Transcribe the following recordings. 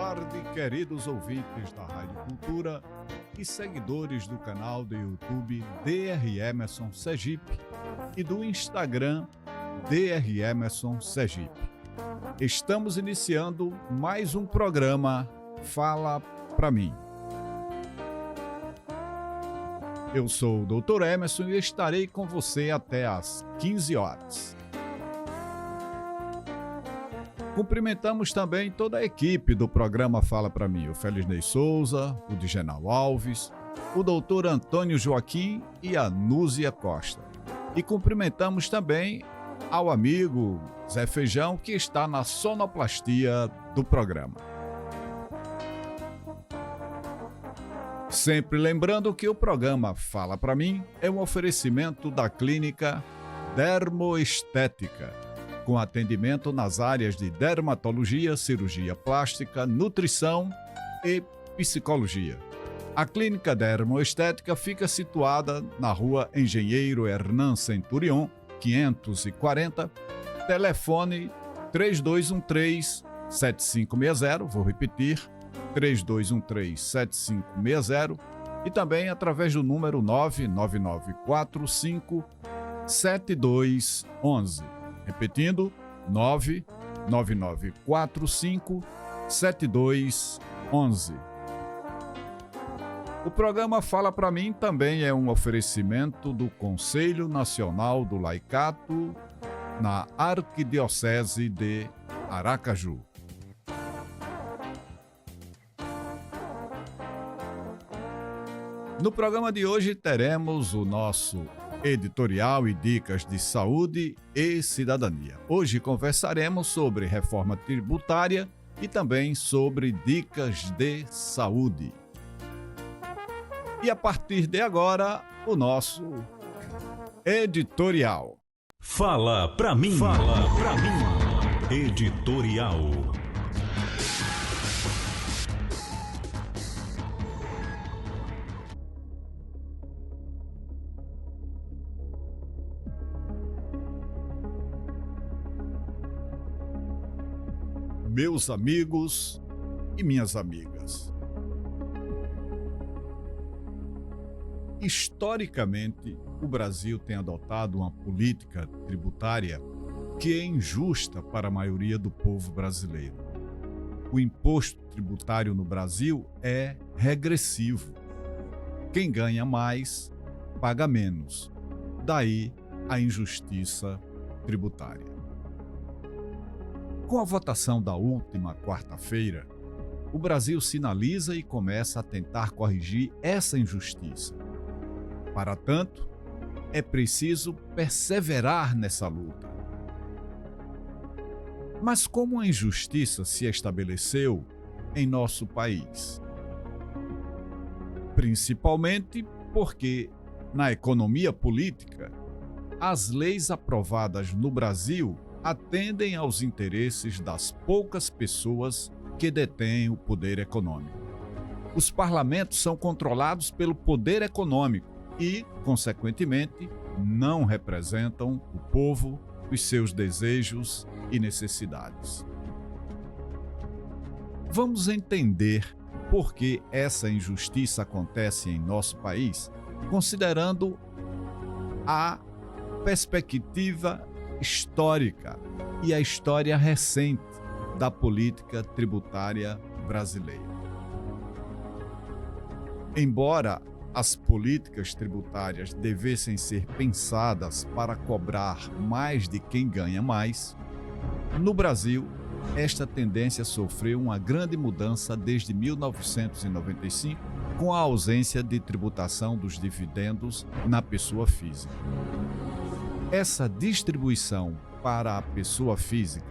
tarde, queridos ouvintes da Rádio Cultura e seguidores do canal do YouTube DR Emerson Sergipe e do Instagram DR Emerson Sergipe. Estamos iniciando mais um programa Fala Pra Mim. Eu sou o Dr. Emerson e estarei com você até às 15 horas. Cumprimentamos também toda a equipe do programa Fala Pra Mim, o Felisney Souza, o Digenal Alves, o doutor Antônio Joaquim e a Núzia Costa. E cumprimentamos também ao amigo Zé Feijão, que está na sonoplastia do programa. Sempre lembrando que o programa Fala Pra Mim é um oferecimento da Clínica Dermoestética, com atendimento nas áreas de dermatologia, cirurgia plástica, nutrição e psicologia. A Clínica Dermoestética fica situada na Rua Engenheiro Hernan Centurion, 540, telefone 3213-7560, vou repetir, 3213-7560, e também através do número 99945-7211. Repetindo, 99945-7211. O programa Fala Pra Mim também é um oferecimento do Conselho Nacional do Laicato na Arquidiocese de Aracaju. No programa de hoje teremos o nosso editorial e dicas de saúde e cidadania. Hoje conversaremos sobre reforma tributária e também sobre dicas de saúde. E a partir de agora, o nosso editorial. Fala Pra Mim. Fala Pra Mim. Editorial. Meus amigos e minhas amigas. Historicamente, o Brasil tem adotado uma política tributária que é injusta para a maioria do povo brasileiro. O imposto tributário no Brasil é regressivo. Quem ganha mais, paga menos. Daí a injustiça tributária. Com a votação da última quarta-feira, o Brasil sinaliza e começa a tentar corrigir essa injustiça. Para tanto, é preciso perseverar nessa luta. Mas como a injustiça se estabeleceu em nosso país? Principalmente porque, na economia política, as leis aprovadas no Brasil atendem aos interesses das poucas pessoas que detêm o poder econômico. Os parlamentos são controlados pelo poder econômico e, consequentemente, não representam o povo, os seus desejos e necessidades. Vamos entender por que essa injustiça acontece em nosso país, considerando a perspectiva histórica e a história recente da política tributária brasileira. Embora as políticas tributárias devessem ser pensadas para cobrar mais de quem ganha mais, no Brasil, esta tendência sofreu uma grande mudança desde 1995, com a ausência de tributação dos dividendos na pessoa física. Essa distribuição para a pessoa física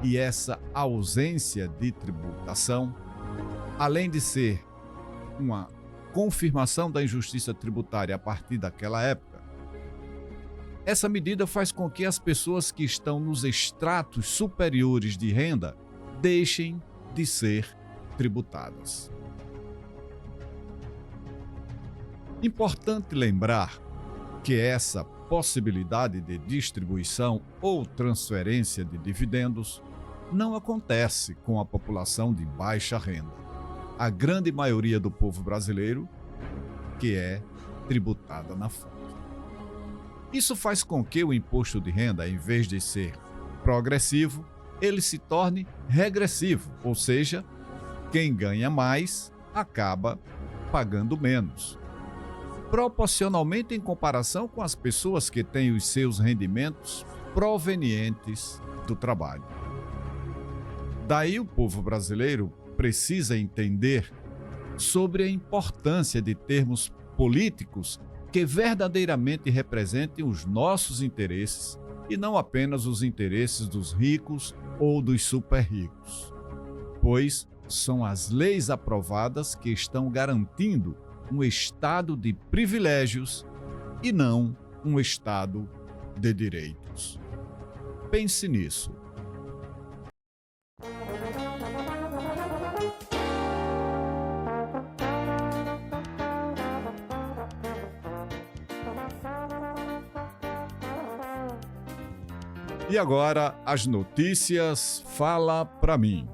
e essa ausência de tributação, além de ser uma confirmação da injustiça tributária a partir daquela época, essa medida faz com que as pessoas que estão nos estratos superiores de renda deixem de ser tributadas. Importante lembrar que essa possibilidade de distribuição ou transferência de dividendos não acontece com a população de baixa renda. A grande maioria do povo brasileiro que é tributada na fonte. Isso faz com que o imposto de renda, em vez de ser progressivo, ele se torne regressivo, ou seja, quem ganha mais acaba pagando menos, proporcionalmente em comparação com as pessoas que têm os seus rendimentos provenientes do trabalho. Daí o povo brasileiro precisa entender sobre a importância de termos políticos que verdadeiramente representem os nossos interesses e não apenas os interesses dos ricos ou dos super ricos, pois são as leis aprovadas que estão garantindo um estado de privilégios e não um estado de direitos. Pense nisso. E agora, as notícias Fala Pra Mim.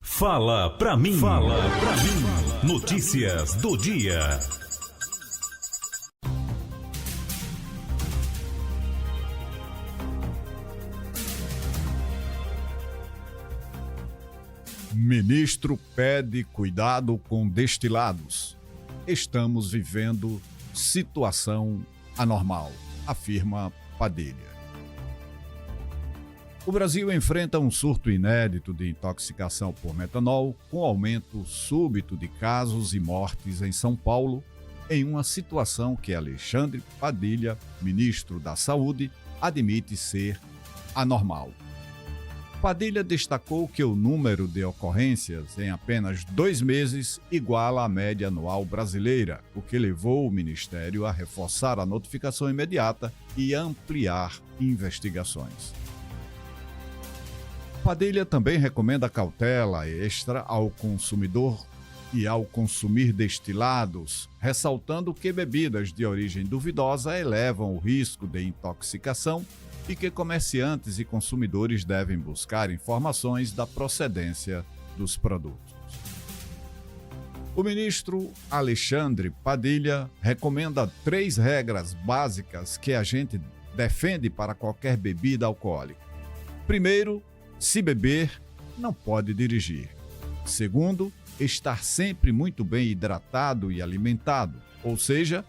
Fala Pra Mim. Fala Pra Mim. Notícias do dia. Ministro pede cuidado com destilados. Estamos vivendo situação anormal, afirma Padilha. O Brasil enfrenta um surto inédito de intoxicação por metanol, com aumento súbito de casos e mortes em São Paulo, em uma situação que Alexandre Padilha, ministro da Saúde, admite ser anormal. Padilha destacou que o número de ocorrências em apenas 2 meses iguala a média anual brasileira, o que levou o Ministério a reforçar a notificação imediata e ampliar investigações. Padilha também recomenda cautela extra ao consumidor e ao consumir destilados, ressaltando que bebidas de origem duvidosa elevam o risco de intoxicação e que comerciantes e consumidores devem buscar informações da procedência dos produtos. O ministro Alexandre Padilha recomenda 3 regras básicas que a gente defende para qualquer bebida alcoólica. Primeiro, se beber, não pode dirigir. Segundo, estar sempre muito bem hidratado e alimentado, ou seja,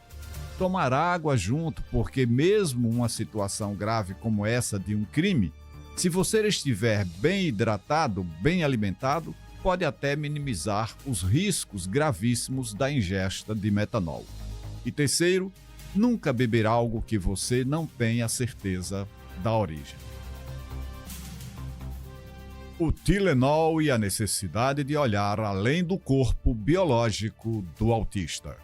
tomar água junto, porque mesmo uma situação grave como essa de um crime, se você estiver bem hidratado, bem alimentado, pode até minimizar os riscos gravíssimos da ingesta de metanol. E terceiro, nunca beber algo que você não tenha certeza da origem. O Tilenol e a necessidade de olhar além do corpo biológico do autista.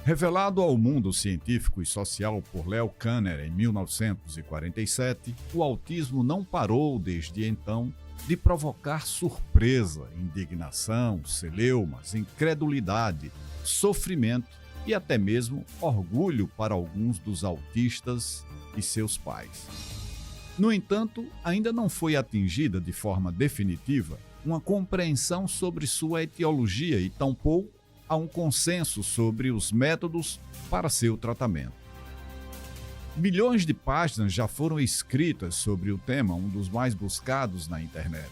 Revelado ao mundo científico e social por Leo Kanner em 1947, o autismo não parou desde então de provocar surpresa, indignação, celeumas, incredulidade, sofrimento e até mesmo orgulho para alguns dos autistas e seus pais. No entanto, ainda não foi atingida de forma definitiva uma compreensão sobre sua etiologia e tampouco há um consenso sobre os métodos para seu tratamento. Milhões de páginas já foram escritas sobre o tema, um dos mais buscados na internet.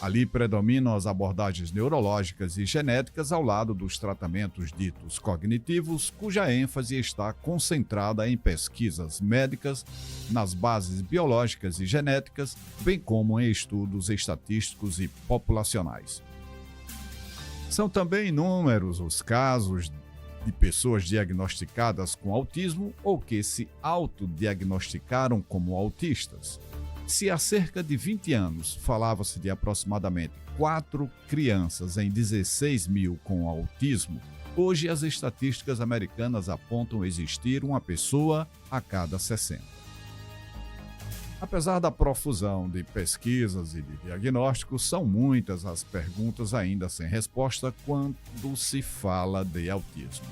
Ali predominam as abordagens neurológicas e genéticas ao lado dos tratamentos ditos cognitivos, cuja ênfase está concentrada em pesquisas médicas, nas bases biológicas e genéticas, bem como em estudos estatísticos e populacionais. São também inúmeros os casos de pessoas diagnosticadas com autismo ou que se autodiagnosticaram como autistas. Se há cerca de 20 anos falava-se de aproximadamente 4 crianças em 16 mil com autismo, hoje as estatísticas americanas apontam existir uma pessoa a cada 60. Apesar da profusão de pesquisas e de diagnósticos, são muitas as perguntas ainda sem resposta quando se fala de autismo.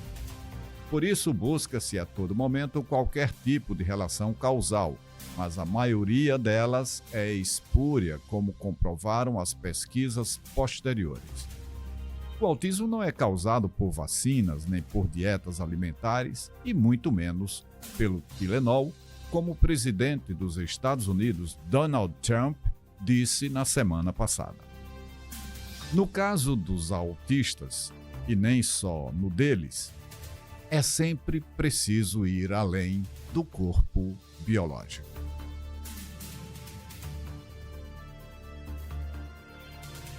Por isso, busca-se a todo momento qualquer tipo de relação causal, mas a maioria delas é espúria, como comprovaram as pesquisas posteriores. O autismo não é causado por vacinas nem por dietas alimentares e muito menos pelo Tilenol, como o presidente dos Estados Unidos, Donald Trump, disse na semana passada. No caso dos autistas, e nem só no deles, é sempre preciso ir além do corpo biológico.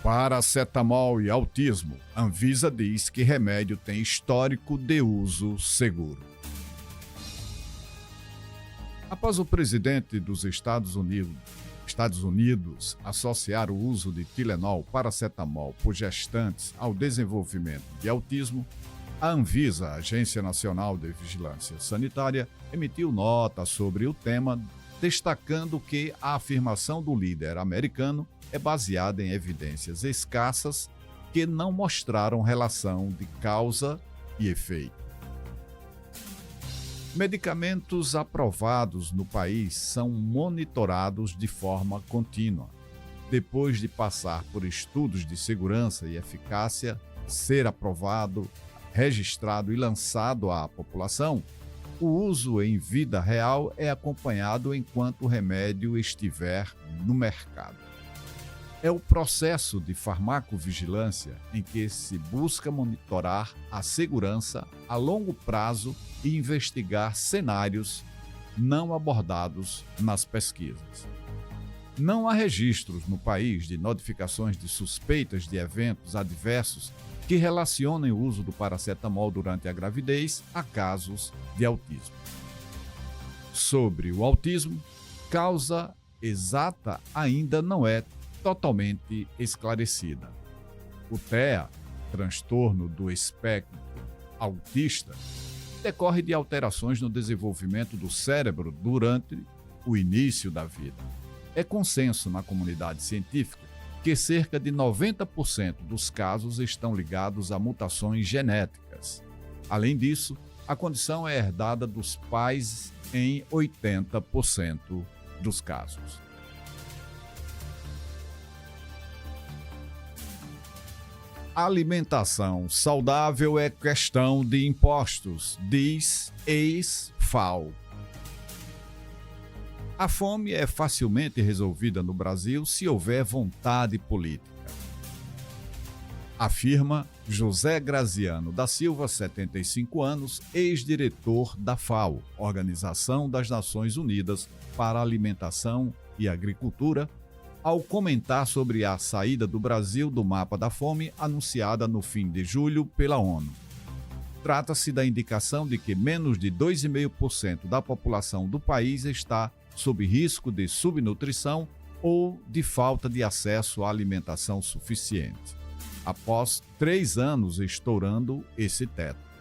Paracetamol e autismo. Anvisa diz que remédio tem histórico de uso seguro. Após o presidente dos Estados Unidos associar o uso de Tilenol, paracetamol por gestantes ao desenvolvimento de autismo, a Anvisa, a Agência Nacional de Vigilância Sanitária, emitiu nota sobre o tema, destacando que a afirmação do líder americano é baseada em evidências escassas que não mostraram relação de causa e efeito. Medicamentos aprovados no país são monitorados de forma contínua. Depois de passar por estudos de segurança e eficácia, ser aprovado, registrado e lançado à população, o uso em vida real é acompanhado enquanto o remédio estiver no mercado. É o processo de farmacovigilância em que se busca monitorar a segurança a longo prazo e investigar cenários não abordados nas pesquisas. Não há registros no país de notificações de suspeitas de eventos adversos que relacionem o uso do paracetamol durante a gravidez a casos de autismo. Sobre o autismo, causa exata ainda não é totalmente esclarecida. O TEA, transtorno do espectro autista, decorre de alterações no desenvolvimento do cérebro durante o início da vida. É consenso na comunidade científica que cerca de 90% dos casos estão ligados a mutações genéticas. Além disso, a condição é herdada dos pais em 80% dos casos. Alimentação saudável é questão de impostos, diz ex-FAO. A fome é facilmente resolvida no Brasil se houver vontade política, afirma José Graziano da Silva, 75 anos, ex-diretor da FAO, Organização das Nações Unidas para a Alimentação e Agricultura, ao comentar sobre a saída do Brasil do mapa da fome anunciada no fim de julho pela ONU. Trata-se da indicação de que menos de 2,5% da população do país está sob risco de subnutrição ou de falta de acesso à alimentação suficiente, após 3 anos estourando esse teto.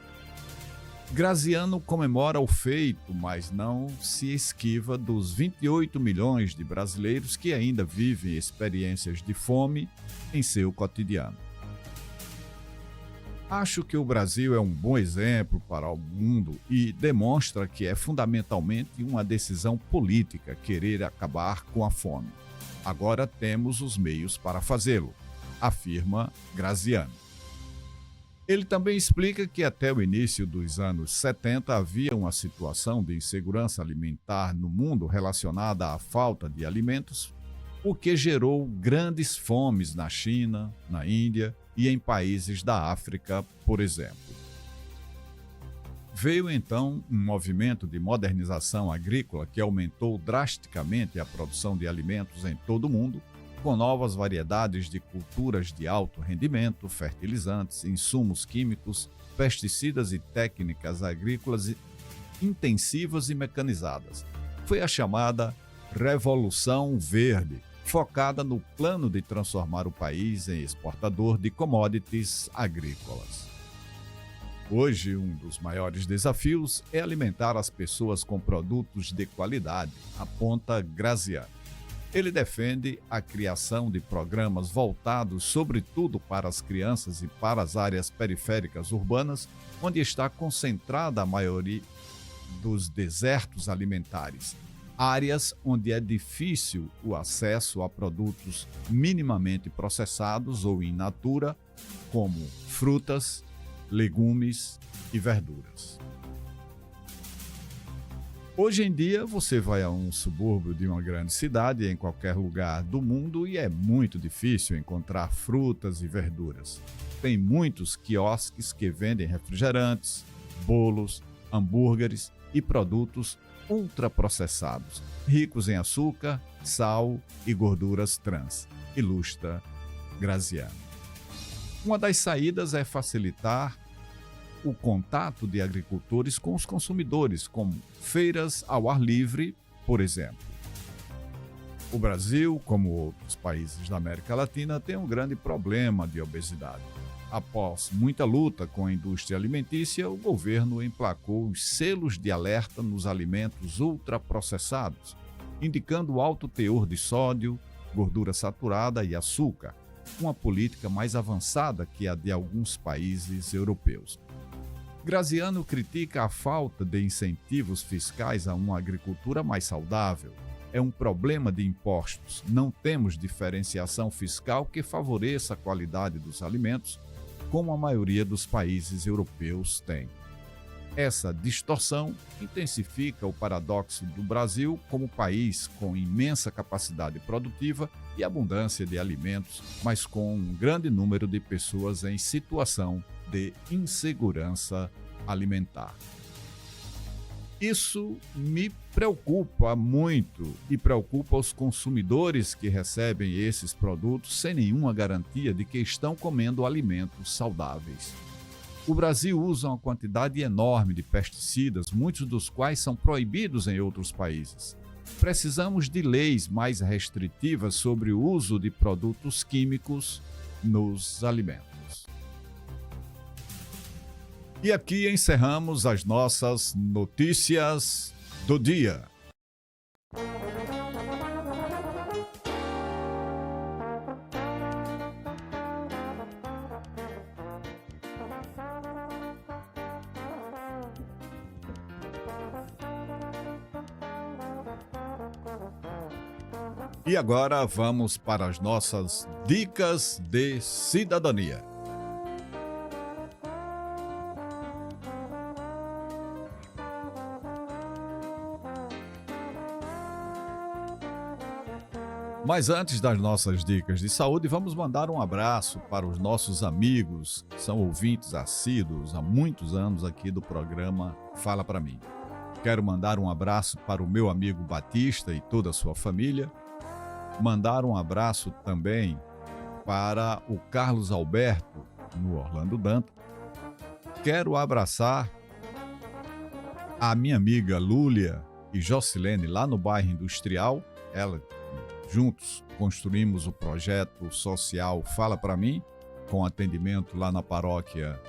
Graziano comemora o feito, mas não se esquiva dos 28 milhões de brasileiros que ainda vivem experiências de fome em seu cotidiano. Acho que o Brasil é um bom exemplo para o mundo e demonstra que é fundamentalmente uma decisão política querer acabar com a fome. Agora temos os meios para fazê-lo, afirma Graziano. Ele também explica que até o início dos anos 70 havia uma situação de insegurança alimentar no mundo relacionada à falta de alimentos, o que gerou grandes fomes na China, na Índia e em países da África, por exemplo. Veio então um movimento de modernização agrícola que aumentou drasticamente a produção de alimentos em todo o mundo, com novas variedades de culturas de alto rendimento, fertilizantes, insumos químicos, pesticidas e técnicas agrícolas intensivas e mecanizadas. Foi a chamada Revolução Verde, focada no plano de transformar o país em exportador de commodities agrícolas. Hoje, um dos maiores desafios é alimentar as pessoas com produtos de qualidade, aponta Graziano. Ele defende a criação de programas voltados sobretudo para as crianças e para as áreas periféricas urbanas, onde está concentrada a maioria dos desertos alimentares, áreas onde é difícil o acesso a produtos minimamente processados ou in natura, como frutas, legumes e verduras. Hoje em dia, você vai a um subúrbio de uma grande cidade, em qualquer lugar do mundo, e é muito difícil encontrar frutas e verduras. Tem muitos quiosques que vendem refrigerantes, bolos, hambúrgueres e produtos ultraprocessados, ricos em açúcar, sal e gorduras trans, ilustra Graziano. Uma das saídas é facilitar o contato de agricultores com os consumidores, como feiras ao ar livre, por exemplo. O Brasil, como outros países da América Latina, tem um grande problema de obesidade. Após muita luta com a indústria alimentícia, o governo emplacou os selos de alerta nos alimentos ultraprocessados, indicando alto teor de sódio, gordura saturada e açúcar, uma política mais avançada que a de alguns países europeus. Graziano critica a falta de incentivos fiscais a uma agricultura mais saudável. É um problema de impostos. Não temos diferenciação fiscal que favoreça a qualidade dos alimentos, como a maioria dos países europeus tem. Essa distorção intensifica o paradoxo do Brasil como país com imensa capacidade produtiva e abundância de alimentos, mas com um grande número de pessoas em situação de insegurança alimentar. Isso me preocupa muito e preocupa os consumidores que recebem esses produtos sem nenhuma garantia de que estão comendo alimentos saudáveis. O Brasil usa uma quantidade enorme de pesticidas, muitos dos quais são proibidos em outros países. Precisamos de leis mais restritivas sobre o uso de produtos químicos nos alimentos. E aqui encerramos as nossas notícias do dia. E agora vamos para as nossas dicas de cidadania. Mas antes das nossas dicas de saúde, vamos mandar um abraço para os nossos amigos, que são ouvintes assíduos há muitos anos aqui do programa Fala Pra Mim. Quero mandar um abraço para o meu amigo Batista e toda a sua família. Mandar um abraço também para o Carlos Alberto, no Orlando Danta. Quero abraçar a minha amiga Lúlia e Jocilene lá no bairro Industrial. Juntos construímos o projeto social Fala Pra Mim, com atendimento lá na paróquia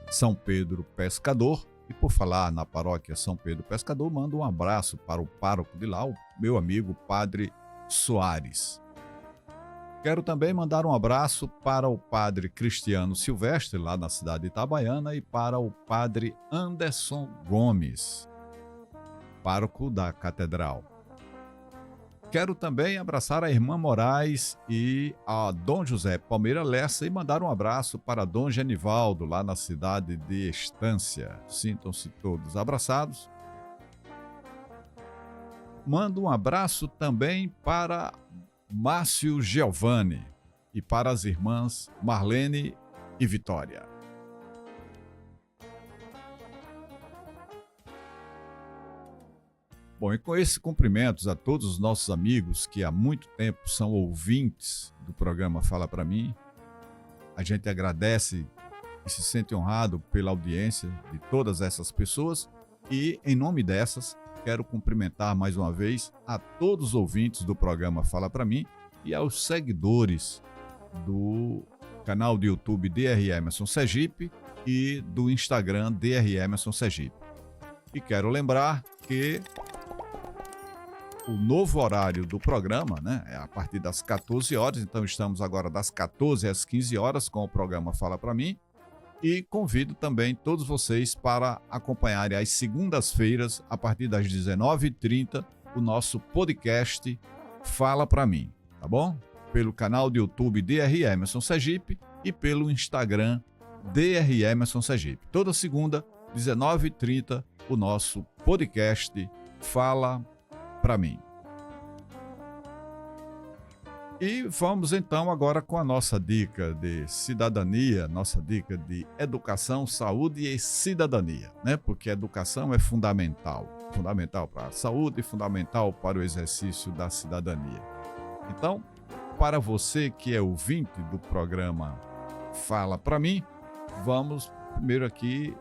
São Pedro Pescador. E por falar na paróquia São Pedro Pescador, mando um abraço para o pároco de lá, o meu amigo Padre Soares. Quero também mandar um abraço para o Padre Cristiano Silvestre, lá na cidade de Itabaiana, e para o Padre Anderson Gomes, pároco da Catedral. Quero também abraçar a irmã Moraes e a Dom José Palmeira Lessa e mandar um abraço para Dom Genivaldo, lá na cidade de Estância. Sintam-se todos abraçados. Mando um abraço também para Márcio Giovanni e para as irmãs Marlene e Vitória. Bom, e com esses cumprimentos a todos os nossos amigos que há muito tempo são ouvintes do programa Fala Pra Mim, a gente agradece e se sente honrado pela audiência de todas essas pessoas e, em nome dessas, quero cumprimentar mais uma vez a todos os ouvintes do programa Fala Pra Mim e aos seguidores do canal do YouTube DR Emerson Sergipe e do Instagram DR Emerson Sergipe. E quero lembrar que o novo horário do programa, né? É a partir das 14 horas, então estamos agora das 14 às 15 horas com o programa Fala Pra Mim. E convido também todos vocês para acompanharem às segundas-feiras, a partir das 19h30, o nosso podcast Fala Pra Mim, tá bom? Pelo canal do YouTube DR Emerson Sergipe e pelo Instagram DR Emerson Sergipe. Toda segunda, 19h30, o nosso podcast Fala Pra Mim. E vamos então agora com a nossa dica de cidadania, nossa dica de educação, saúde e cidadania, né? Porque a educação é fundamental para a saúde e fundamental para o exercício da cidadania. Então, para você que é ouvinte do programa Fala Pra Mim, vamos primeiro aqui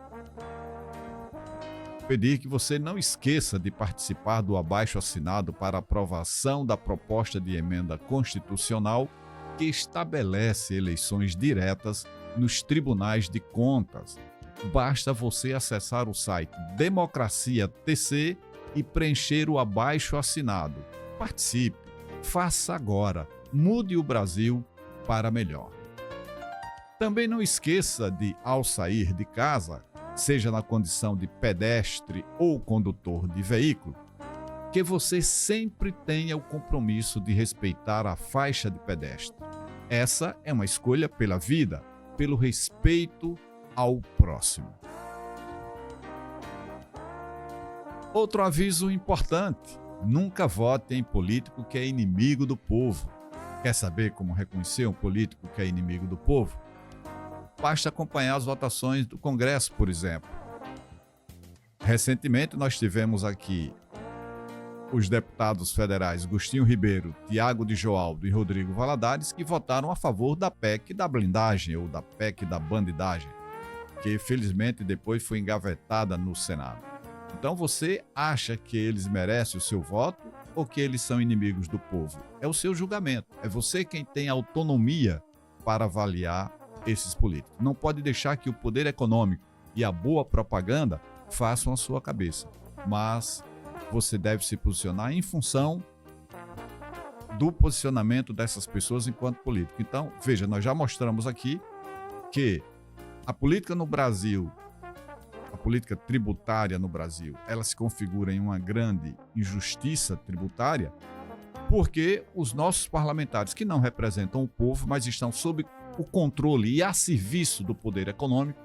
pedir que você não esqueça de participar do abaixo-assinado para aprovação da proposta de emenda constitucional que estabelece eleições diretas nos tribunais de contas. Basta você acessar o site Democracia TC e preencher o abaixo-assinado. Participe, faça agora, mude o Brasil para melhor. Também não esqueça de, ao sair de casa, seja na condição de pedestre ou condutor de veículo, que você sempre tenha o compromisso de respeitar a faixa de pedestre. Essa é uma escolha pela vida, pelo respeito ao próximo. Outro aviso importante: nunca vote em político que é inimigo do povo. Quer saber como reconhecer um político que é inimigo do povo? Basta acompanhar as votações do Congresso, por exemplo. Recentemente, nós tivemos aqui os deputados federais Agostinho Ribeiro, Tiago de Joaldo e Rodrigo Valadares, que votaram a favor da PEC da blindagem, ou da PEC da bandidagem, que felizmente depois foi engavetada no Senado. Então você acha que eles merecem o seu voto ou que eles são inimigos do povo? É o seu julgamento. É você quem tem autonomia para avaliar esses políticos. Não pode deixar que o poder econômico e a boa propaganda façam a sua cabeça, mas você deve se posicionar em função do posicionamento dessas pessoas enquanto político. Então, veja, nós já mostramos aqui que a política no Brasil, a política tributária no Brasil, ela se configura em uma grande injustiça tributária, porque os nossos parlamentares, que não representam o povo, mas estão sob o controle e a serviço do poder econômico,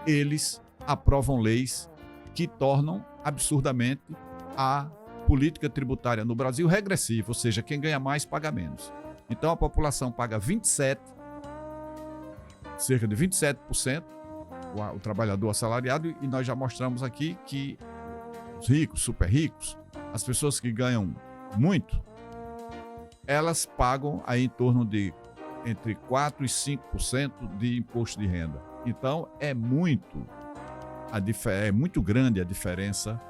eles aprovam leis que tornam absurdamente a política tributária no Brasil regressiva, ou seja, quem ganha mais paga menos. Então a população paga cerca de 27%, o trabalhador assalariado, e nós já mostramos aqui que os ricos, super ricos, as pessoas que ganham muito, elas pagam aí em torno de entre 4% e 5% de imposto de renda. Então, é muito grande a diferença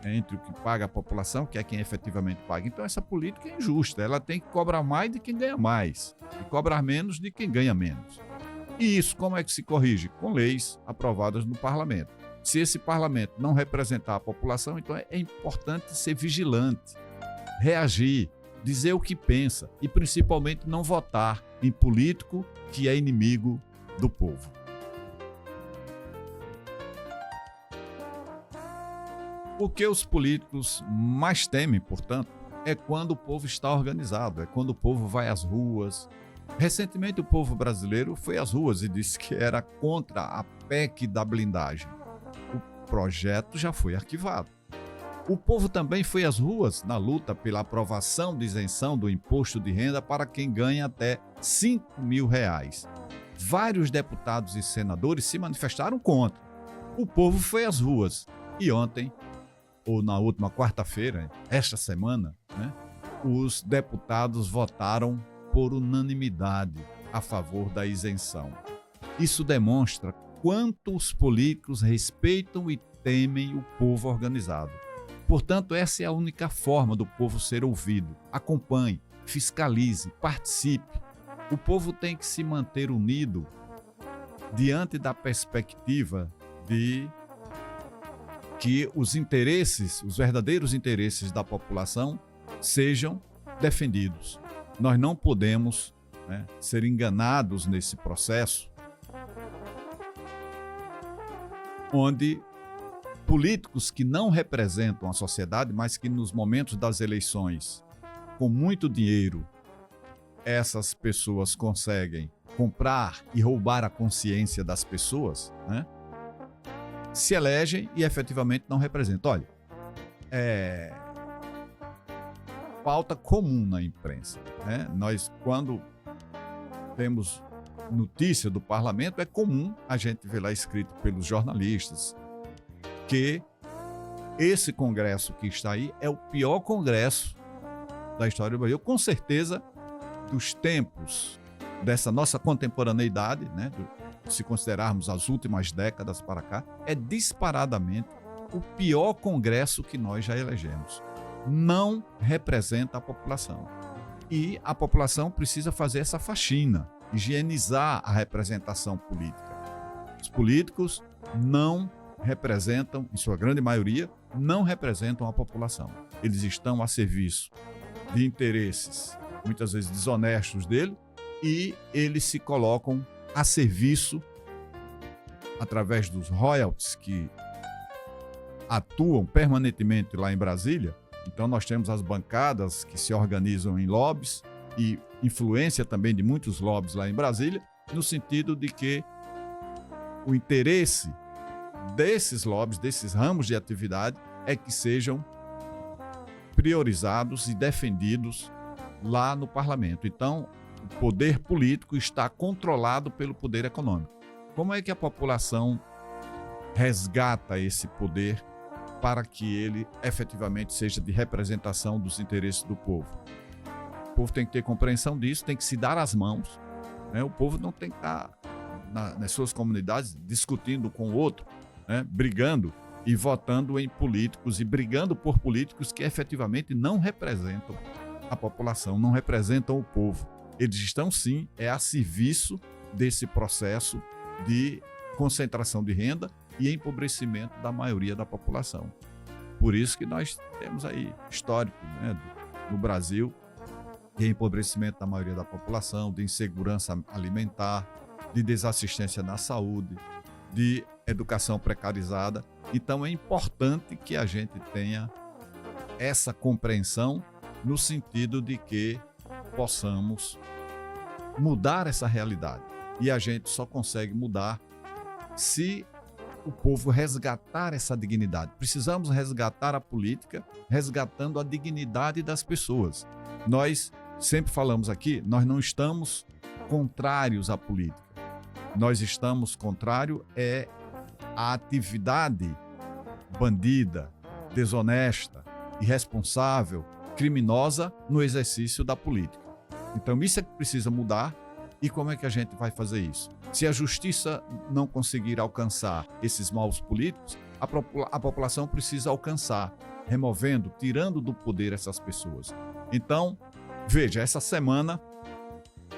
entre o que paga a população, que é quem efetivamente paga. Então, essa política é injusta. Ela tem que cobrar mais de quem ganha mais e cobrar menos de quem ganha menos. E isso como é que se corrige? Com leis aprovadas no parlamento. Se esse parlamento não representar a população, então é importante ser vigilante, reagir, dizer o que pensa e, principalmente, não votar em político que é inimigo do povo. O que os políticos mais temem, portanto, é quando o povo está organizado, é quando o povo vai às ruas. Recentemente, o povo brasileiro foi às ruas e disse que era contra a PEC da blindagem. O projeto já foi arquivado. O povo também foi às ruas na luta pela aprovação de isenção do imposto de renda para quem ganha até R$5.000. Vários deputados e senadores se manifestaram contra. O povo foi às ruas. E ontem, ou na última quarta-feira, esta semana, né, os deputados votaram por unanimidade a favor da isenção. Isso demonstra quanto os políticos respeitam e temem o povo organizado. Portanto, essa é a única forma do povo ser ouvido. Acompanhe, fiscalize, participe. O povo tem que se manter unido diante da perspectiva de que os interesses, os verdadeiros interesses da população sejam defendidos. Nós não podemos, né, ser enganados nesse processo, onde políticos que não representam a sociedade, mas que nos momentos das eleições, com muito dinheiro, essas pessoas conseguem comprar e roubar a consciência das pessoas, né, se elegem e efetivamente não representam. Olha, pauta comum na imprensa, né? Nós, quando temos notícia do parlamento, é comum a gente ver lá escrito pelos jornalistas que esse congresso que está aí é o pior congresso da história do Brasil, com certeza, dos tempos dessa nossa contemporaneidade, né? Se considerarmos as últimas décadas para cá, é disparadamente o pior congresso que nós já elegemos. Não representa a população. E a população precisa fazer essa faxina, higienizar a representação política. Os políticos não representam, em sua grande maioria, não representam a população. Eles estão a serviço de interesses, muitas vezes desonestos dele, e eles se colocam a serviço, através dos royalties que atuam permanentemente lá em Brasília. Então nós temos as bancadas que se organizam em lobbies e influência também de muitos lobbies lá em Brasília, no sentido de que o interesse desses lobbies, desses ramos de atividade, é que sejam priorizados e defendidos lá no parlamento. Então, o poder político está controlado pelo poder econômico. Como é que a população resgata esse poder para que ele efetivamente seja de representação dos interesses do povo? O povo tem que ter compreensão disso, tem que se dar as mãos, né? O povo não tem que estar nas suas comunidades discutindo com o outro, né? Brigando e votando em políticos e brigando por políticos que efetivamente não representam a população, não representam o povo. Eles estão, sim, a serviço desse processo de concentração de renda e empobrecimento da maioria da população. Por isso que nós temos aí histórico, né, no Brasil, de empobrecimento da maioria da população, de insegurança alimentar, de desassistência na saúde, de educação precarizada. Então é importante que a gente tenha essa compreensão no sentido de que possamos mudar essa realidade. E a gente só consegue mudar se o povo resgatar essa dignidade. Precisamos resgatar a política, resgatando a dignidade das pessoas. Nós sempre falamos aqui, nós não estamos contrários à política. Nós estamos contrários à atividade bandida, desonesta, irresponsável, criminosa no exercício da política. Então isso é que precisa mudar. E como é que a gente vai fazer isso? Se a justiça não conseguir alcançar esses maus políticos, a população precisa alcançar, removendo, tirando do poder essas pessoas. Então, veja, essa semana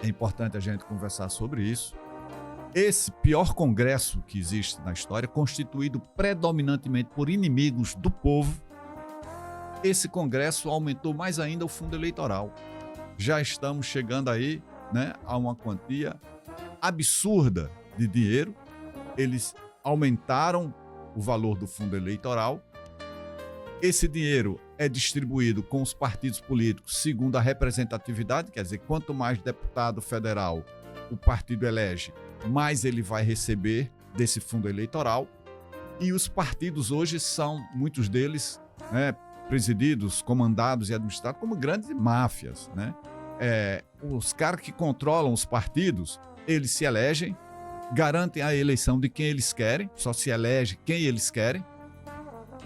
é importante a gente conversar sobre isso. Esse pior congresso que existe na história, constituído predominantemente por inimigos do povo, esse congresso aumentou mais ainda o fundo eleitoral. Já estamos chegando aí, né, a uma quantia absurda de dinheiro. Eles aumentaram o valor do fundo eleitoral. Esse dinheiro é distribuído com os partidos políticos segundo a representatividade, quer dizer, quanto mais deputado federal o partido elege, mais ele vai receber desse fundo eleitoral. E os partidos hoje são, muitos deles, né, presididos, comandados e administrados como grandes máfias, né? Os caras que controlam os partidos, eles se elegem, garantem a eleição de quem eles querem, só se elege quem eles querem,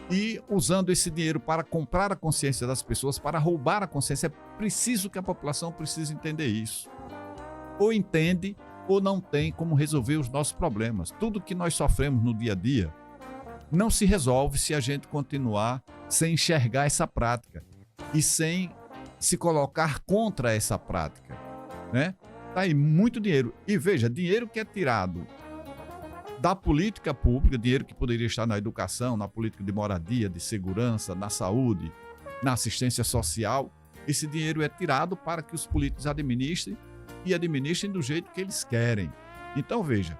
e usando esse dinheiro para comprar a consciência das pessoas, para roubar a consciência. É preciso que a população precise entender isso. Ou entende ou não tem como resolver os nossos problemas. Tudo que nós sofremos no dia a dia não se resolve se a gente continuar sem enxergar essa prática e sem se colocar contra essa prática, né? Tá aí muito dinheiro. E veja, dinheiro que é tirado da política pública, dinheiro que poderia estar na educação, na política de moradia, de segurança, na saúde, na assistência social, esse dinheiro é tirado para que os políticos administrem e administrem do jeito que eles querem. Então, veja,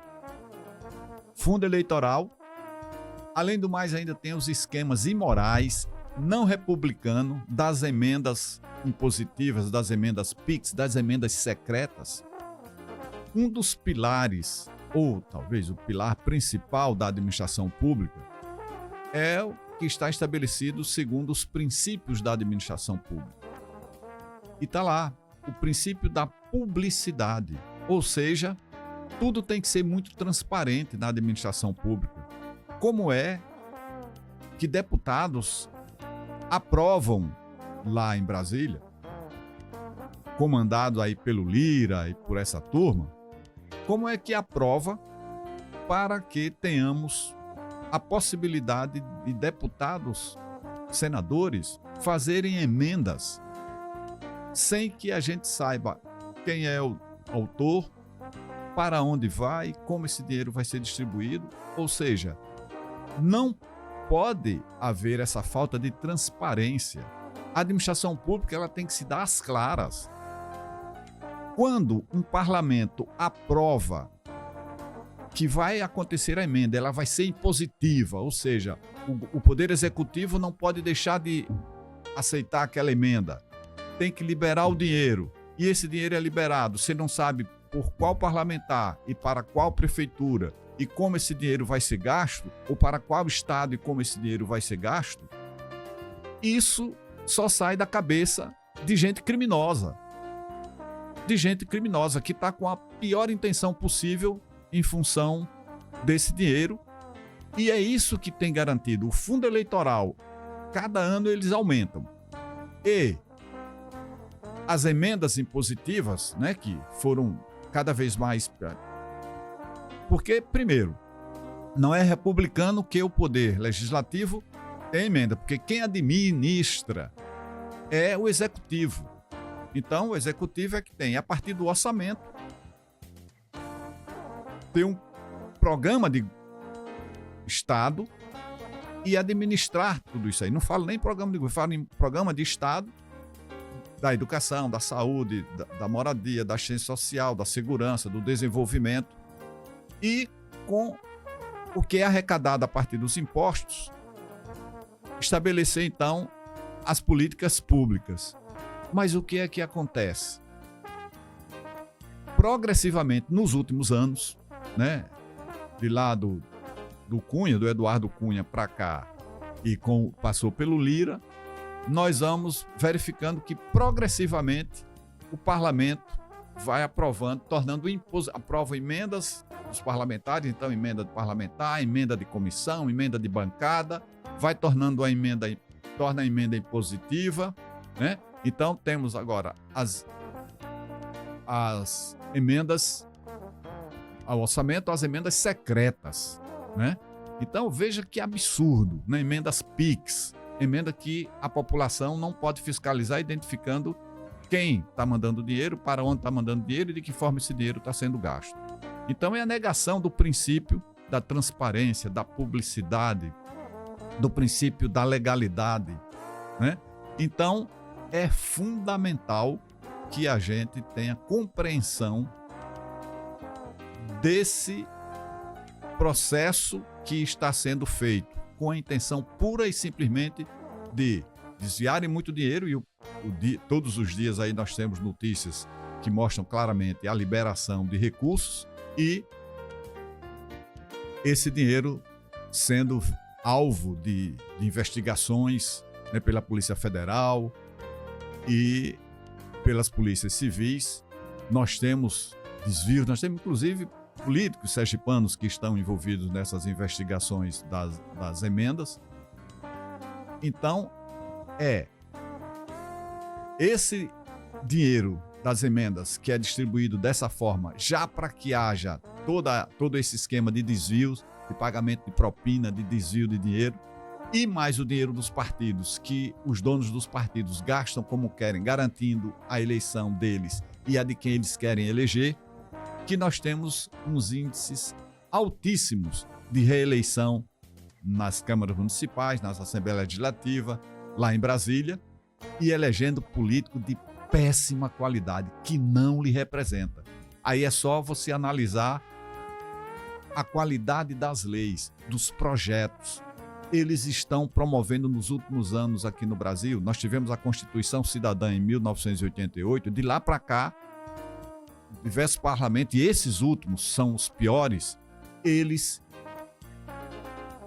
fundo eleitoral, além do mais, ainda tem os esquemas imorais, não republicanos, das emendas impositivas, das emendas PIX, das emendas secretas. Um dos pilares, ou talvez o pilar principal da administração pública, é o que está estabelecido segundo os princípios da administração pública. E está lá, o princípio da publicidade, ou seja, tudo tem que ser muito transparente na administração pública. Como é que deputados aprovam lá em Brasília, comandado aí pelo Lira e por essa turma, como é que aprova para que tenhamos a possibilidade de deputados, senadores, fazerem emendas sem que a gente saiba quem é o autor, para onde vai, como esse dinheiro vai ser distribuído. Ou seja, não pode haver essa falta de transparência. A administração pública ela tem que se dar às claras. Quando um parlamento aprova que vai acontecer a emenda, ela vai ser impositiva, ou seja, o Poder Executivo não pode deixar de aceitar aquela emenda. Tem que liberar o dinheiro. E esse dinheiro é liberado. Você não sabe por qual parlamentar e para qual prefeitura e como esse dinheiro vai ser gasto, ou para qual estado e como esse dinheiro vai ser gasto. Isso só sai da cabeça de gente criminosa. De gente criminosa que está com a pior intenção possível em função desse dinheiro. E é isso que tem garantido. O fundo eleitoral, cada ano eles aumentam. E as emendas impositivas, né, que foram cada vez mais... Porque, primeiro, não é republicano que o poder legislativo tem emenda, porque quem administra é o executivo. Então, o executivo é que tem, a partir do orçamento, ter um programa de Estado e administrar tudo isso aí. Não falo nem programa de governo, falo em programa de Estado, da educação, da saúde, da moradia, da assistência social, da segurança, do desenvolvimento. E com o que é arrecadado a partir dos impostos, estabelecer, então, as políticas públicas. Mas o que é que acontece? Progressivamente, nos últimos anos, né, de lá do Cunha, do Eduardo Cunha para cá, e passou pelo Lira, nós vamos verificando que progressivamente o parlamento vai aprovando, tornando aprova emendas dos parlamentares, então emenda de parlamentar, emenda de comissão, emenda de bancada, vai tornando torna a emenda impositiva, né? Então temos agora as emendas ao orçamento, as emendas secretas, né? Então veja que absurdo, né? Emendas PIX, emenda que a população não pode fiscalizar, identificando quem está mandando dinheiro, para onde está mandando dinheiro e de que forma esse dinheiro está sendo gasto. Então é a negação do princípio da transparência, da publicidade, do princípio da legalidade, né? Então é fundamental que a gente tenha compreensão desse processo que está sendo feito com a intenção pura e simplesmente de desviarem muito dinheiro, e todos os dias aí nós temos notícias que mostram claramente a liberação de recursos e esse dinheiro sendo alvo de investigações, né, pela Polícia Federal e pelas polícias civis. Nós temos desvios, nós temos inclusive políticos sergipanos que estão envolvidos nessas investigações das emendas. Então, esse dinheiro das emendas que é distribuído dessa forma, já para que haja todo esse esquema de desvios, de pagamento de propina, de desvio de dinheiro, e mais o dinheiro dos partidos, que os donos dos partidos gastam como querem, garantindo a eleição deles e a de quem eles querem eleger, que nós temos uns índices altíssimos de reeleição nas câmaras municipais, nas Assembleias Legislativas, lá em Brasília, e elegendo político de péssima qualidade, que não lhe representa. Aí é só você analisar a qualidade das leis, dos projetos. Eles estão promovendo nos últimos anos aqui no Brasil. Nós tivemos a Constituição Cidadã em 1988. De lá para cá, diversos parlamentos, e esses últimos são os piores, eles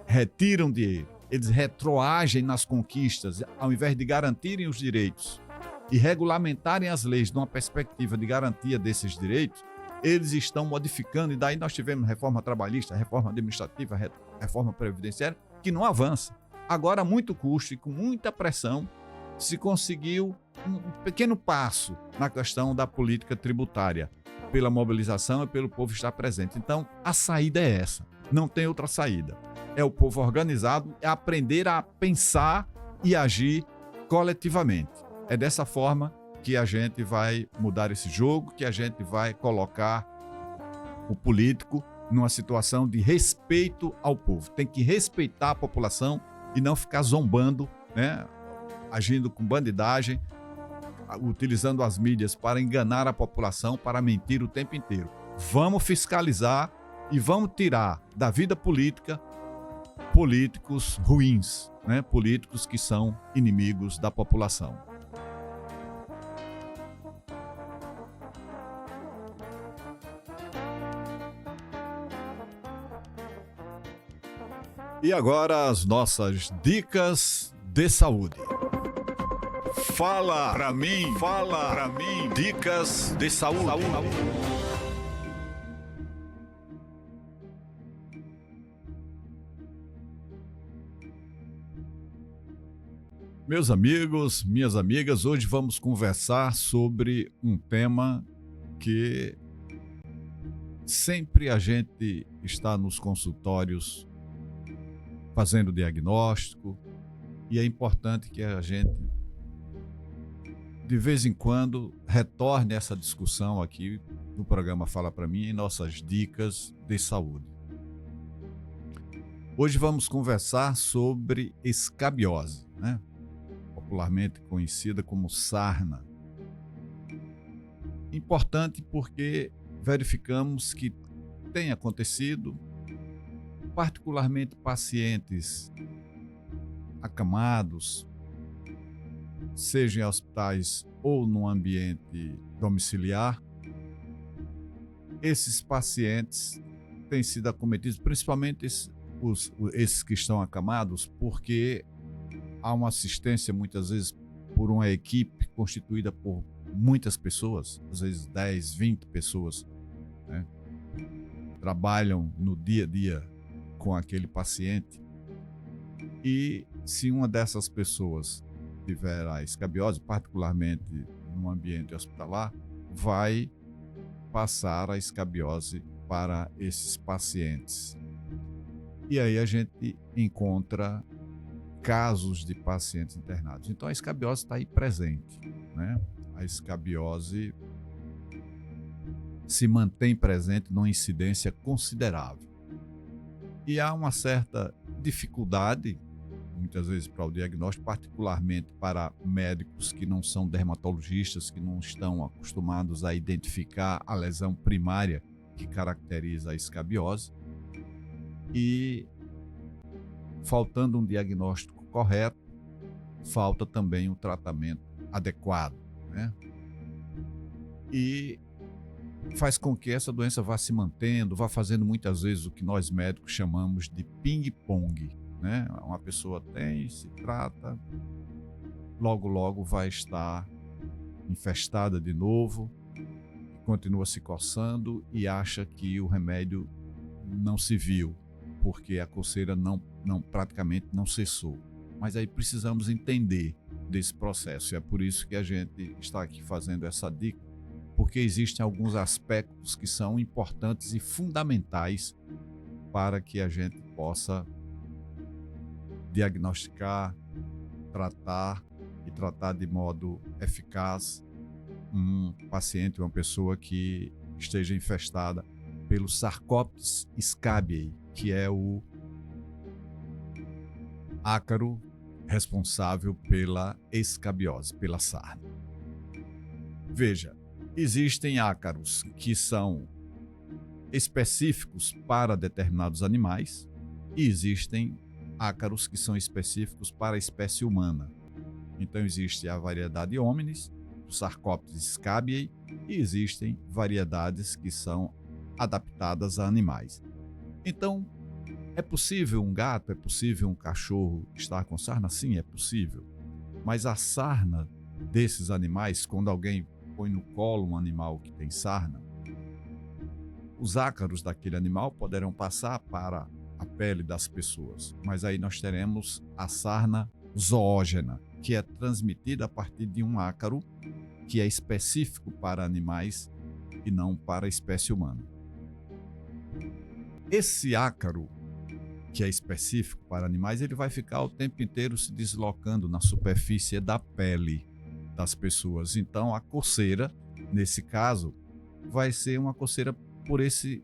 retiram dinheiro, eles retroagem nas conquistas, ao invés de garantirem os direitos e regulamentarem as leis numa perspectiva de garantia desses direitos, eles estão modificando, e daí nós tivemos reforma trabalhista, reforma administrativa, reforma previdenciária, que não avança. Agora, a muito custo e com muita pressão, se conseguiu um pequeno passo na questão da política tributária, pela mobilização e pelo povo estar presente. Então, a saída é essa, não tem outra saída. É o povo organizado, é aprender a pensar e agir coletivamente. É dessa forma que a gente vai mudar esse jogo, que a gente vai colocar o político numa situação de respeito ao povo. Tem que respeitar a população e não ficar zombando, né? Agindo com bandidagem, utilizando as mídias para enganar a população, para mentir o tempo inteiro. Vamos fiscalizar e vamos tirar da vida política políticos ruins, né? Políticos que são inimigos da população. E agora as nossas dicas de saúde. Fala pra mim, dicas de saúde. Meus amigos, minhas amigas, hoje vamos conversar sobre um tema que sempre a gente está nos consultórios fazendo diagnóstico, e é importante que a gente, de vez em quando, retorne essa discussão aqui no programa Fala Pra Mim, em nossas dicas de saúde. Hoje vamos conversar sobre escabiose, né? Popularmente conhecida como sarna. Importante porque verificamos que tem acontecido, particularmente pacientes acamados, seja em hospitais ou no ambiente domiciliar. Esses pacientes têm sido acometidos, principalmente esses que estão acamados, porque há uma assistência muitas vezes por uma equipe constituída por muitas pessoas, às vezes 10, 20 pessoas, né? Trabalham no dia a dia com aquele paciente, e se uma dessas pessoas tiver a escabiose, particularmente no ambiente hospitalar, vai passar a escabiose para esses pacientes. E aí a gente encontra casos de pacientes internados. Então a escabiose está aí presente, né? A escabiose se mantém presente numa incidência considerável. E há uma certa dificuldade, muitas vezes, para o diagnóstico, particularmente para médicos que não são dermatologistas, que não estão acostumados a identificar a lesão primária que caracteriza a escabiose. E, faltando um diagnóstico correto, falta também um tratamento adequado, né? E faz com que essa doença vá se mantendo, vá fazendo muitas vezes o que nós médicos chamamos de ping-pong, né? Uma pessoa tem, se trata, logo vai estar infestada de novo, continua se coçando e acha que o remédio não se viu, porque a coceira praticamente não cessou. Mas aí precisamos entender desse processo, e é por isso que a gente está aqui fazendo essa dica, porque existem alguns aspectos que são importantes e fundamentais para que a gente possa diagnosticar, tratar e tratar de modo eficaz um paciente, uma pessoa que esteja infestada pelo Sarcoptes scabiei, que é o ácaro responsável pela escabiose, pela sarna. Veja, existem ácaros que são específicos para determinados animais e existem ácaros que são específicos para a espécie humana. Então existe a variedade Hominis, o Sarcoptes scabiei, e existem variedades que são adaptadas a animais. Então, é possível um gato, é possível um cachorro estar com sarna? Sim, é possível. Mas a sarna desses animais, quando alguém põe no colo um animal que tem sarna, os ácaros daquele animal poderão passar para a pele das pessoas. Mas aí nós teremos a sarna zoógena, que é transmitida a partir de um ácaro que é específico para animais e não para a espécie humana. Esse ácaro, que é específico para animais, ele vai ficar o tempo inteiro se deslocando na superfície da pele das pessoas. Então, a coceira, nesse caso, vai ser uma coceira por esse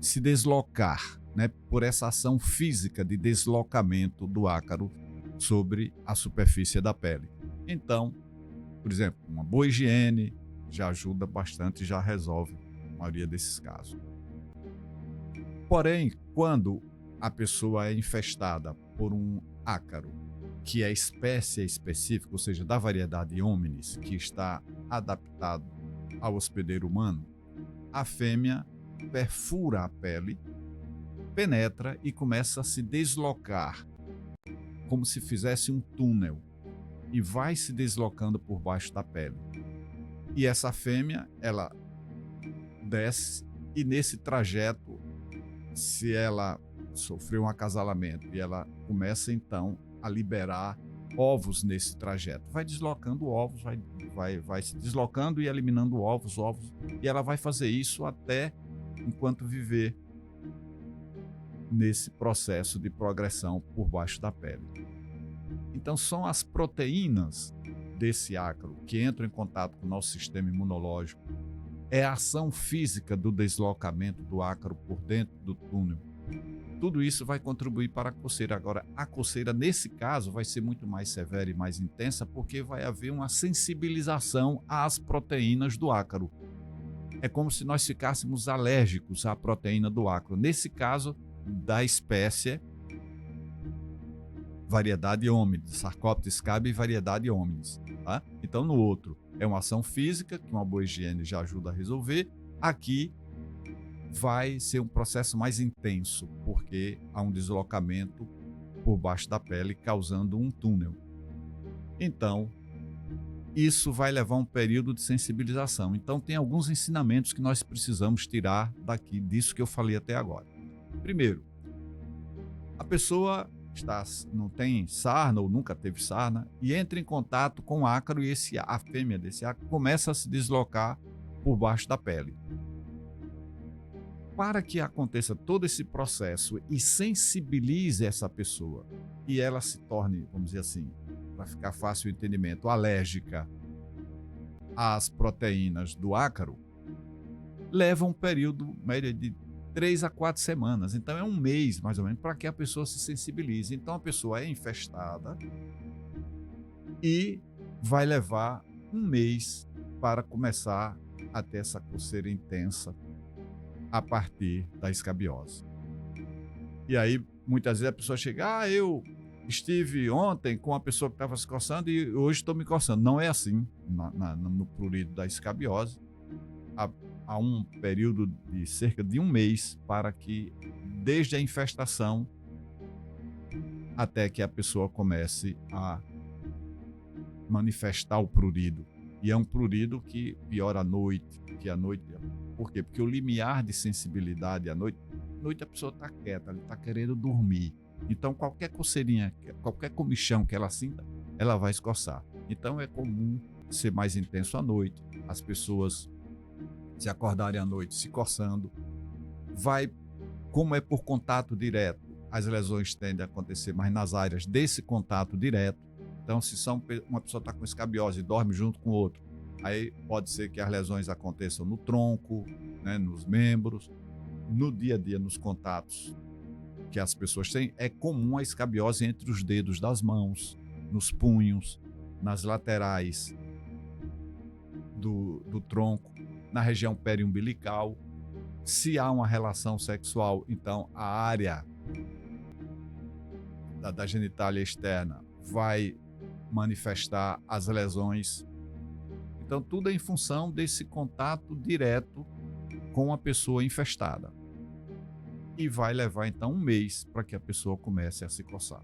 se deslocar, né? Por essa ação física de deslocamento do ácaro sobre a superfície da pele. Então, por exemplo, uma boa higiene já ajuda bastante e já resolve a maioria desses casos. Porém, quando a pessoa é infestada por um ácaro que é espécie específica, ou seja, da variedade Hominis, que está adaptado ao hospedeiro humano, a fêmea perfura a pele, penetra e começa a se deslocar, como se fizesse um túnel, e vai se deslocando por baixo da pele. E essa fêmea, ela desce, e nesse trajeto, se ela sofreu um acasalamento e ela começa então a liberar ovos nesse trajeto, vai deslocando ovos, vai se deslocando e eliminando ovos, e ela vai fazer isso até enquanto viver nesse processo de progressão por baixo da pele. Então são as proteínas desse ácaro que entram em contato com o nosso sistema imunológico, é a ação física do deslocamento do ácaro por dentro do túnel. Tudo isso vai contribuir para a coceira. Agora, a coceira, nesse caso, vai ser muito mais severa e mais intensa porque vai haver uma sensibilização às proteínas do ácaro. É como se nós ficássemos alérgicos à proteína do ácaro. Nesse caso, da espécie variedade Hominis, Sarcoptes scabiei variedade Hominis. Tá? Então, no outro, é uma ação física, que uma boa higiene já ajuda a resolver. Aqui, vai ser um processo mais intenso, porque há um deslocamento por baixo da pele, causando um túnel. Então, isso vai levar um período de sensibilização. Então, tem alguns ensinamentos que nós precisamos tirar disso que eu falei até agora. Primeiro, a pessoa não tem sarna ou nunca teve sarna e entra em contato com o ácaro e a fêmea desse ácaro começa a se deslocar por baixo da pele. Para que aconteça todo esse processo e sensibilize essa pessoa e ela se torne, vamos dizer assim, para ficar fácil o entendimento, alérgica às proteínas do ácaro, leva um período médio de 3 a 4 semanas. Então é um mês, mais ou menos, para que a pessoa se sensibilize. Então a pessoa é infestada e vai levar um mês para começar a ter essa coceira intensa a partir da escabiose. E aí, muitas vezes a pessoa chega, eu estive ontem com uma pessoa que estava se coçando e hoje estou me coçando. Não é assim no prurido da escabiose. Há um período de cerca de um mês para que, desde a infestação até que a pessoa comece a manifestar o prurido. E é um prurido que piora à noite, Por quê? Porque o limiar de sensibilidade à noite a pessoa está quieta, ela está querendo dormir. Então, qualquer coceirinha, qualquer comichão que ela sinta, ela vai escoçar. Então, é comum ser mais intenso à noite, as pessoas se acordarem à noite se coçando. Como é por contato direto, as lesões tendem a acontecer mais nas áreas desse contato direto. Então, se uma pessoa está com escabiose e dorme junto com o outro, aí pode ser que as lesões aconteçam no tronco, né, nos membros, no dia a dia, nos contatos que as pessoas têm. É comum a escabiose entre os dedos das mãos. nos punhos, nas laterais do tronco, na região periumbilical. Se há uma relação sexual, então a área da genitália externa vai manifestar as lesões. Então, tudo é em função desse contato direto com a pessoa infestada. E vai levar, então, 1 mês para que a pessoa comece a se coçar.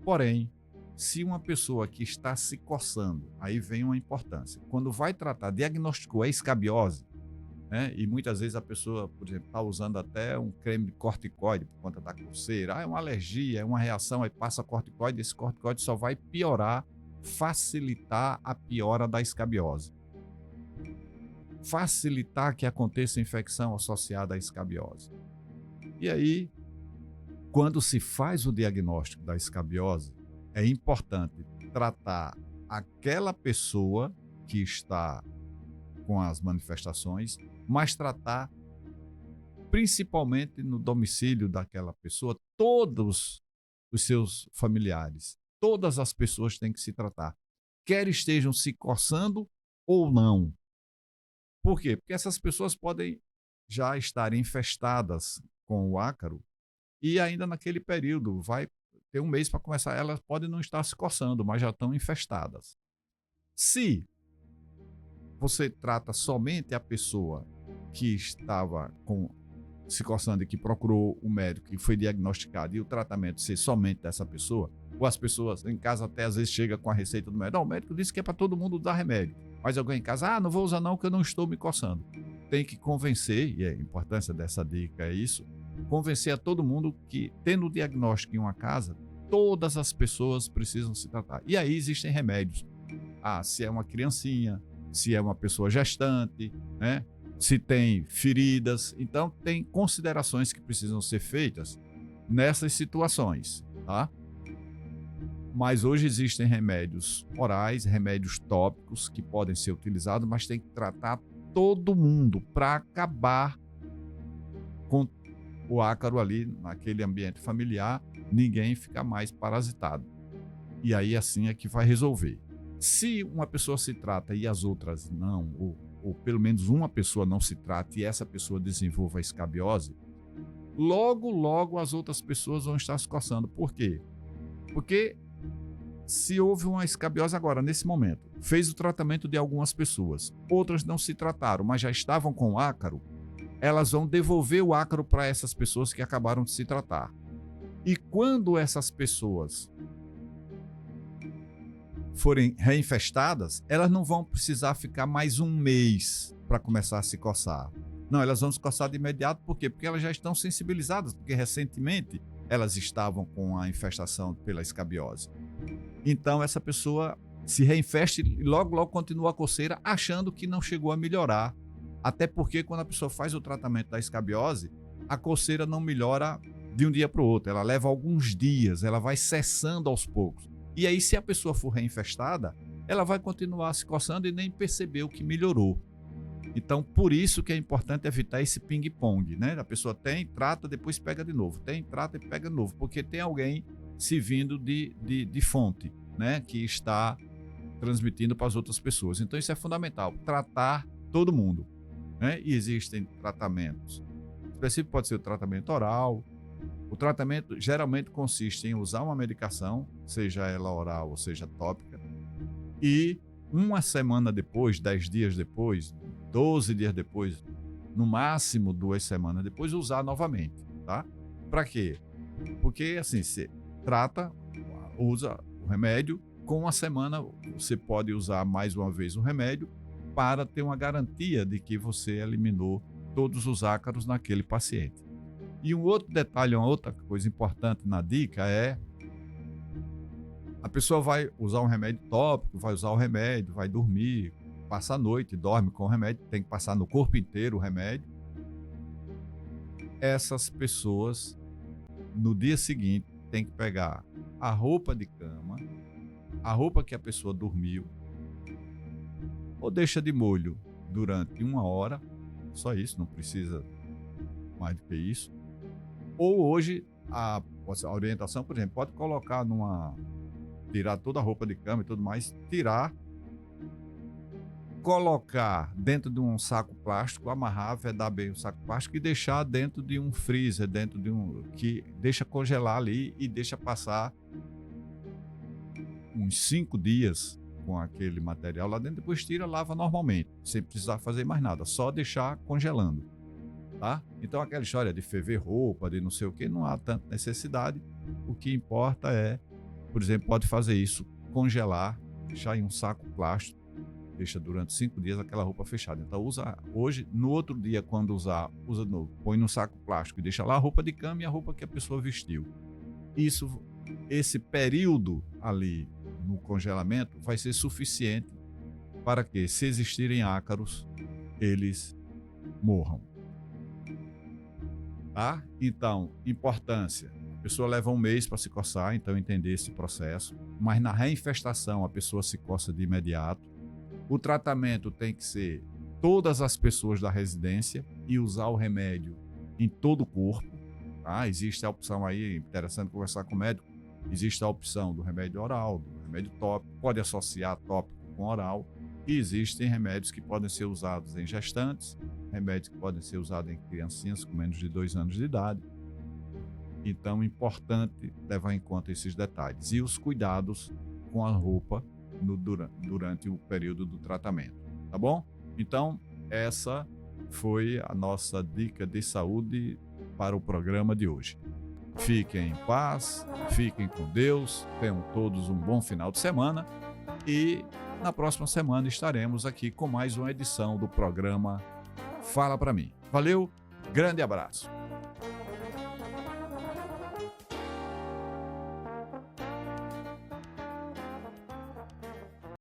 Porém, se uma pessoa que está se coçando, aí vem uma importância. Quando vai tratar, diagnosticou a escabiose, né? E muitas vezes a pessoa, por exemplo, está usando até um creme de corticoide por conta da coceira. É uma alergia, é uma reação, aí passa corticoide, esse corticoide só vai piorar, facilitar a piora da escabiose. Facilitar que aconteça infecção associada à escabiose. E aí, quando se faz o diagnóstico da escabiose, é importante tratar aquela pessoa que está com as manifestações, mas tratar principalmente no domicílio daquela pessoa todos os seus familiares. Todas as pessoas têm que se tratar, quer estejam se coçando ou não. Por quê? Porque essas pessoas podem já estar infestadas com o ácaro e ainda naquele período vai ter 1 mês para começar, elas podem não estar se coçando, mas já estão infestadas. Se você trata somente a pessoa que estava se coçando e que procurou o médico e foi diagnosticado e o tratamento ser somente dessa pessoa, ou as pessoas em casa até às vezes chegam com a receita do médico, não, o médico disse que é para todo mundo dar remédio, mas alguém em casa, não vou usar não que eu não estou me coçando. Tem que convencer, e a importância dessa dica é isso, convencer a todo mundo que tendo o diagnóstico em uma casa, todas as pessoas precisam se tratar. E aí existem remédios. Se é uma criancinha, se é uma pessoa gestante, né? Se tem feridas. Então, tem considerações que precisam ser feitas nessas situações, tá? Mas hoje existem remédios orais, remédios tópicos que podem ser utilizados, mas tem que tratar todo mundo para acabar com o ácaro ali naquele ambiente familiar, ninguém fica mais parasitado. E aí assim é que vai resolver. Se uma pessoa se trata e as outras não, ou pelo menos uma pessoa não se trata e essa pessoa desenvolva a escabiose, logo as outras pessoas vão estar se coçando. Por quê? Porque se houve uma escabiose agora, nesse momento, fez o tratamento de algumas pessoas, outras não se trataram, mas já estavam com ácaro, elas vão devolver o ácaro para essas pessoas que acabaram de se tratar. E quando essas pessoas forem reinfestadas, elas não vão precisar ficar mais 1 mês para começar a se coçar. Não, elas vão se coçar de imediato, por quê? Porque elas já estão sensibilizadas, porque recentemente elas estavam com a infestação pela escabiose. Então essa pessoa se reinfesta e logo continua a coceira, achando que não chegou a melhorar. Até porque quando a pessoa faz o tratamento da escabiose, a coceira não melhora de um dia para o outro, ela leva alguns dias, ela vai cessando aos poucos. E aí, se a pessoa for reinfestada, ela vai continuar se coçando e nem percebeu que melhorou. Então, por isso que é importante evitar esse ping-pong, né? A pessoa tem, trata, depois pega de novo. Tem, trata e pega de novo. Porque tem alguém se vindo de fonte, né? Que está transmitindo para as outras pessoas. Então, isso é fundamental. Tratar todo mundo, né? E existem tratamentos específicos, pode ser o tratamento oral. O tratamento geralmente consiste em usar uma medicação, seja ela oral ou seja tópica, e 1 semana depois, 10 dias depois, 12 dias depois, no máximo 2 semanas depois, usar novamente, tá? Para quê? Porque assim, você trata, usa o remédio, com 1 semana você pode usar mais uma vez o remédio para ter uma garantia de que você eliminou todos os ácaros naquele paciente. E um outro detalhe, uma outra coisa importante na dica é: a pessoa vai usar um remédio tópico, vai usar o remédio, vai dormir, passa a noite, dorme com o remédio, tem que passar no corpo inteiro o remédio. Essas pessoas, no dia seguinte, tem que pegar a roupa de cama, a roupa que a pessoa dormiu, ou deixa de molho durante 1 hora, só isso, não precisa mais do que isso. Ou hoje, a orientação, por exemplo, pode colocar tirar toda a roupa de cama e tudo mais, tirar, colocar dentro de um saco plástico, amarrar, vedar bem o saco plástico e deixar dentro de um freezer, dentro de um que deixa congelar ali e deixa passar uns 5 dias com aquele material lá dentro, depois tira, lava normalmente, sem precisar fazer mais nada, só deixar congelando, tá? Então aquela história de ferver roupa, de não sei o que, não há tanta necessidade. O que importa é, por exemplo, pode fazer isso, congelar, deixar em um saco plástico, deixa durante 5 dias aquela roupa fechada. Então usa hoje, no outro dia quando usar, usa de novo, põe no saco plástico e deixa lá a roupa de cama e a roupa que a pessoa vestiu. Esse período ali no congelamento vai ser suficiente para que, se existirem ácaros, eles morram. Tá? Então, importância. A pessoa leva 1 mês para se coçar, então entender esse processo. Mas na reinfestação a pessoa se coça de imediato. O tratamento tem que ser todas as pessoas da residência e usar o remédio em todo o corpo. Tá? Existe a opção aí, interessante conversar com o médico, existe a opção do remédio oral, do remédio tópico, pode associar tópico com oral, e existem remédios que podem ser usados em gestantes, remédios que podem ser usados em criancinhas com menos de 2 anos de idade. Então é importante levar em conta esses detalhes e os cuidados com a roupa durante o período do tratamento, tá bom? Então essa foi a nossa dica de saúde para o programa de hoje. Fiquem em paz, fiquem com Deus, tenham todos um bom final de semana e na próxima semana estaremos aqui com mais uma edição do programa Fala Pra Mim. Valeu, grande abraço.